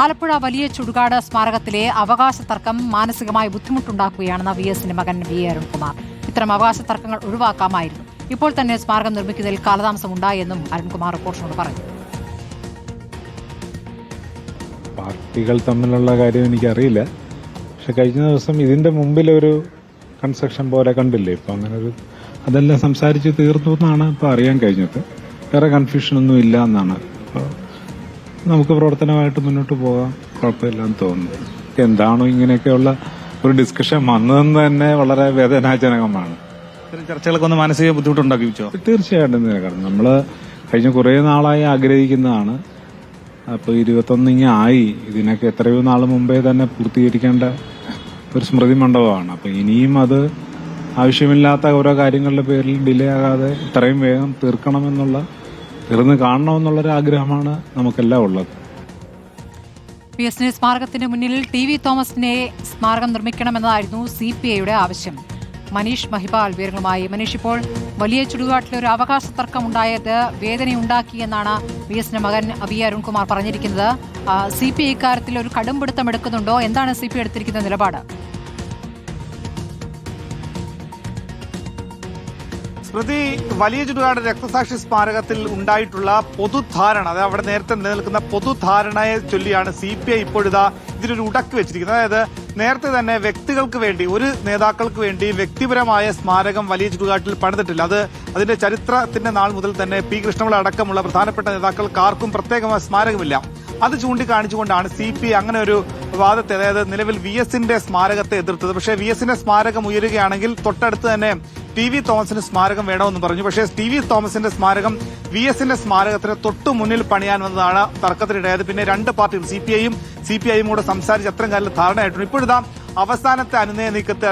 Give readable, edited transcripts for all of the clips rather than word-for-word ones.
ആലപ്പുഴ വലിയ ചുടുകാട് സ്മാരകത്തിലെ അവകാശ തർക്കം മാനസികമായി ബുദ്ധിമുട്ടുണ്ടാക്കുകയാണെന്ന് VSന്റെ മകൻ V. അരുൺകുമാർ. ഇത്തരം അവകാശ തർക്കങ്ങൾ ഒഴിവാക്കാമായിരുന്നു. ഇപ്പോൾ തന്നെ സ്മാരകം നിർമ്മിക്കുന്നതിൽ കാലതാമസം ഉണ്ടായെന്നും അരുൺകുമാർ റിപ്പോർട്ടറിനോട് പറഞ്ഞു. പാർട്ടികൾ തമ്മിലുള്ള കാര്യം എനിക്കറിയില്ല. പക്ഷെ കഴിഞ്ഞ ദിവസം ഇതിന്റെ മുമ്പിലൊരു കൺസ്ട്രക്ഷൻ പോലെ കണ്ടില്ലേ, ഇപ്പൊ അങ്ങനെ ഒരു അതെല്ലാം സംസാരിച്ച് തീർന്നു എന്നാണ് ഇപ്പൊ അറിയാൻ കഴിഞ്ഞത്. വേറെ കൺഫ്യൂഷനൊന്നും ഇല്ല എന്നാണ്. അപ്പോൾ നമുക്ക് പ്രവർത്തനമായിട്ട് മുന്നോട്ട് പോകാം, കുഴപ്പമില്ലെന്ന് തോന്നുന്നു. എന്താണോ ഇങ്ങനെയൊക്കെയുള്ള ഒരു ഡിസ്കഷൻ വന്നതെന്ന് തന്നെ വളരെ വേദനാജനകമാണ്. ചർച്ചകളൊക്കെ ഒന്ന് മാനസിക ബുദ്ധിമുട്ടുണ്ടാക്കി വെച്ചോ? തീർച്ചയായിട്ടും. കാരണം നമ്മള് കഴിഞ്ഞ കുറേ നാളായി ആഗ്രഹിക്കുന്നതാണ്. അപ്പൊ 21 ആയി. ഇതിനൊക്കെ എത്രയോ നാൾ മുമ്പേ തന്നെ പൂർത്തീകരിക്കേണ്ട ഒരു സ്മൃതി മണ്ഡപമാണ്. അപ്പൊ ഇനിയും അത് ആവശ്യമില്ലാത്ത ഓരോ കാര്യങ്ങളുടെ പേരിൽ ഡിലേ ആകാതെ ഇത്രയും വേഗം തീർന്ന് കാണണമെന്നുള്ളൊരു ആഗ്രഹമാണ് നമുക്കെല്ലാം ഉള്ളത്. VSന്റെ സ്മാരകത്തിന് മുന്നിൽ TV തോമസിനെ സ്മാരകം നിർമ്മിക്കണമെന്നതായിരുന്നു CPIയുടെ ആവശ്യം. മനീഷ് മഹിപാൽ വിവരങ്ങളുമായി. മനീഷ്, ഇപ്പോൾ വലിയ ചുടുകാട്ടിലെ ഒരു അവകാശ തർക്കമുണ്ടായത് വേദനയുണ്ടാക്കി എന്നാണ് VSന്റെ മകൻ V. അരുൺകുമാർ പറഞ്ഞിരിക്കുന്നത്. CPI ഇക്കാര്യത്തിൽ ഒരു കടുംപിടുത്തം എടുക്കുന്നുണ്ടോ? എന്താണ് CPI എടുത്തിരിക്കുന്ന നിലപാട്? സ്മൃതി, വലിയ ചുടുകാട് രക്തസാക്ഷി സ്മാരകത്തിൽ ഉണ്ടായിട്ടുള്ള പൊതുധാരണ, അതായത് അവിടെ നേരത്തെ നിലനിൽക്കുന്ന പൊതുധാരണയെ ചൊല്ലിയാണ് CPI ഇപ്പോഴിതാ ഇതിനൊരു ഉടക്ക് വെച്ചിരിക്കുന്നത്. അതായത് നേരത്തെ തന്നെ വ്യക്തികൾക്ക് വേണ്ടി, ഒരു നേതാക്കൾക്ക് വേണ്ടി വ്യക്തിപരമായ സ്മാരകം വലിയ ചുടുകാട്ടിൽ പണിതിട്ടില്ല. അതിന്റെ ചരിത്രത്തിന്റെ നാൾ മുതൽ തന്നെ P. കൃഷ്ണപിള്ള അടക്കമുള്ള പ്രധാനപ്പെട്ട നേതാക്കൾക്ക് ആർക്കും പ്രത്യേകമായ സ്മാരകമില്ല. അത് ചൂണ്ടിക്കാണിച്ചുകൊണ്ടാണ് CPI അങ്ങനെ ഒരു വാദത്തെ, അതായത് നിലവിൽ VSന്റെ സ്മാരകത്തെ എതിർത്തത്. പക്ഷേ VSന്റെ സ്മാരകം ഉയരുകയാണെങ്കിൽ തൊട്ടടുത്ത് തന്നെ TV തോമസിന് സ്മാരകം വേണമെന്ന് പറഞ്ഞു. പക്ഷേ TV തോമസിന്റെ സ്മാരകം VSന്റെ സ്മാരകത്തിന് തൊട്ടു മുന്നിൽ പണിയാൻ വന്നതാണ് തർക്കത്തിനിടയായത്. പിന്നെ രണ്ട് പാർട്ടികൾ CPIയും കൂടെ സംസാരിച്ച് അത്രയും കാലം ധാരണയായിട്ടുണ്ട്. ഇപ്പോഴിതാ അവസാനത്തെ അനുനയ നീക്കത്തെ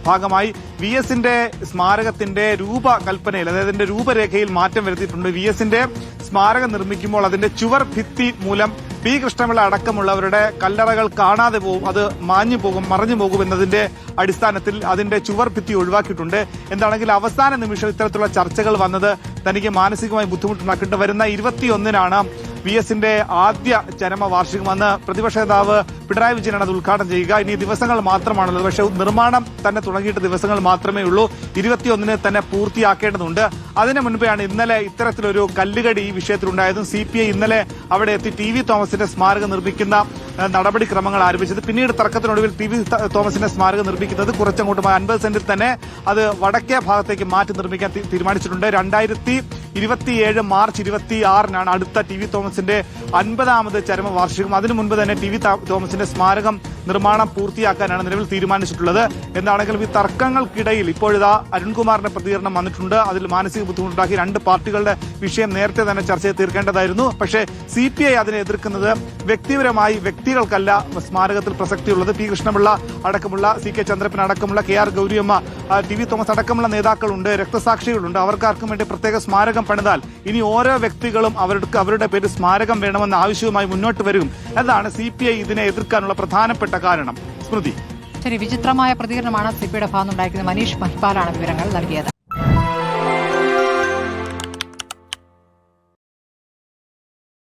ഭാഗമായി VSന്റെ സ്മാരകത്തിന്റെ രൂപകൽപ്പനയിൽ, അതായത് അതിന്റെ രൂപരേഖയിൽ മാറ്റം വരുത്തിയിട്ടുണ്ട്. VSന്റെ സ്മാരകം നിർമ്മിക്കുമ്പോൾ അതിന്റെ ചുവർ ഭിത്തി മൂലം P. കൃഷ്ണപിള്ള അടക്കമുള്ളവരുടെ കല്ലറകൾ കാണാതെ പോകും, അത് മറഞ്ഞു പോകും എന്നതിന്റെ അടിസ്ഥാനത്തിൽ അതിന്റെ ചുവർ ഭിത്തി ഒഴിവാക്കിയിട്ടുണ്ട്. എന്താണെങ്കിൽ അവസാന നിമിഷം ഇത്തരത്തിലുള്ള ചർച്ചകൾ വന്നത് തനിക്ക് മാനസികമായി ബുദ്ധിമുട്ടുണ്ടാക്കിയിട്ട് വരുന്ന 21-നാണ് VSന്റെ ആദ്യ ചരമവാർഷികം. അന്ന് പ്രതിപക്ഷ നേതാവ് പിണറായി വിജയനാണ് അത് ഉദ്ഘാടനം ചെയ്യുക. ഇനി ദിവസങ്ങൾ മാത്രമാണുള്ളത്. പക്ഷേ നിർമ്മാണം തന്നെ തുടങ്ങിയിട്ട് ദിവസങ്ങൾ മാത്രമേ ഉള്ളൂ. 21-ന് തന്നെ പൂർത്തിയാക്കേണ്ടതുണ്ട്. അതിനു മുൻപെയാണ് ഇന്നലെ ഇത്തരത്തിലൊരു കല്ലുകടി ഈ വിഷയത്തിലുണ്ടായതും CPI ഇന്നലെ അവിടെ എത്തി TV തോമസിന്റെ സ്മാരകം നിർമ്മിക്കുന്ന നടപടിക്രമങ്ങൾ ആരംഭിച്ചത്. പിന്നീട് തർക്കത്തിനൊടുവിൽ TV തോമസിന്റെ സ്മാരകം നിർമ്മിക്കുന്നത് കുറച്ചങ്ങോട്ട് 50 സെന്റിൽ തന്നെ അത് വടക്കേ ഭാഗത്തേക്ക് മാറ്റി നിർമ്മിക്കാൻ തീരുമാനിച്ചിട്ടുണ്ട്. 2027 മാർച്ച് 26-നാണ് അടുത്ത TV തോമസിന്റെ 50ാമത് ചരമവാർഷികം. അതിനു മുൻപ് തന്നെ TV തോമസിന്റെ സ്മാരകം നിർമ്മാണം പൂർത്തിയാക്കാനാണ് നിലവിൽ തീരുമാനിച്ചിട്ടുള്ളത്. എന്താണെങ്കിലും ഈ തർക്കങ്ങൾക്കിടയിൽ ഇപ്പോഴിതാ അരുൺകുമാറിന്റെ പ്രതികരണം വന്നിട്ടുണ്ട്. അതിൽ മാനസിക ബുദ്ധിമുട്ടുണ്ടാക്കി രണ്ട് പാർട്ടികളുടെ വിഷയം നേരത്തെ തന്നെ ചർച്ച ചെയ്ത് തീർക്കേണ്ടതായിരുന്നു. പക്ഷേ CPI അതിനെ എതിർക്കുന്നത് വ്യക്തിപരമായി വ്യക്തികൾക്കല്ല സ്മാരകത്തിൽ പ്രസക്തിയുള്ളത്. P. കൃഷ്ണപിള്ള അടക്കമുള്ള CK ചന്ദ്രപ്പൻ അടക്കമുള്ള KR ഗൗരിയമ്മ, TV തോമസ് അടക്കമുള്ള നേതാക്കളുണ്ട്, രക്തസാക്ഷികളുണ്ട്. അവർക്കാർക്കും വേണ്ടി പ്രത്യേക സ്മാരകം പണിതാൽ ഇനി ഓരോ വ്യക്തികളും അവരുടെ പേര് സ്മാരകം വേണമെന്ന ആവശ്യവുമായി മുന്നോട്ട് വരും. അതാണ് CPI ഇതിനെ എതിർക്കാനുള്ള പ്രധാനപ്പെട്ട കാരണം. സ്മൃതി, ശരി, വിചിത്രമായ പ്രതികരണമാണ് CPIയുടെ ഭാഗത്തുനിന്നുണ്ടായിരിക്കുന്നത്. മനീഷ് മഹിപാലാണ് വിവരങ്ങൾ നൽകിയത്.